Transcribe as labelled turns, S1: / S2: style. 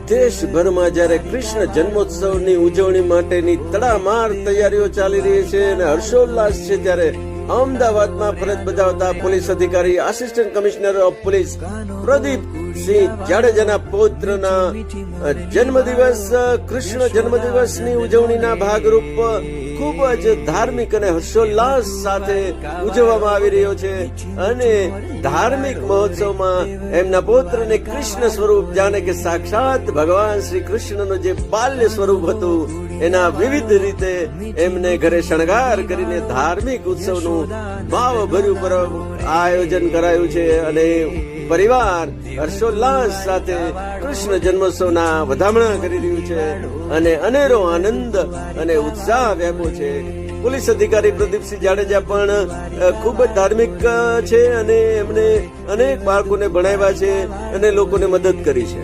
S1: દેશભરમાં જ્યારે કૃષ્ણ જન્મોત્સવની ઉજવણી માટેની તડામાર તૈયારીઓ ચાલી રહી છે અને હર્ષોલ્લાસ છે, ત્યારે અમદાવાદમાં ફરજ બજાવતા પોલીસ અધિકારી assistant commissioner of police Pradipsinh જાડેજાના પૌત્રના જન્મદિવસ કૃષ્ણ જન્મદિવસની ઉજવણીના ભાગરૂપ ખૂબ જ ધાર્મિક અને હર્ષોલ્લાસ સાથે ઉજવવામાં આવી રહ્યો છે. અને ધાર્મિક મહોત્સવમાં એમના પૌત્રને કૃષ્ણ સ્વરૂપ, જાણે કે સાક્ષાત ભગવાન શ્રી કૃષ્ણનું જે બાલ્ય સ્વરૂપ હતું, એના વિવિધ રીતે એમને ઘરે શણગાર કરીને ધાર્મિક ઉત્સવનું ભાવભર્યું આયોજન કરાયું છે. અને પરિવાર હર્ષોલ્લાસ સાથે કૃષ્ણ જન્મોત્સવના વધામણા કરી રહ્યું છે અને અનેરો આનંદ અને ઉત્સાહ વ્યાપ્યો છે. પોલીસ અધિકારી પ્રદીપસિંહ જાડેજા પણ ખૂબ જ ધાર્મિક છે અને એમને અનેક બાળકોને ભણાવ્યા છે અને લોકોને મદદ કરી છે.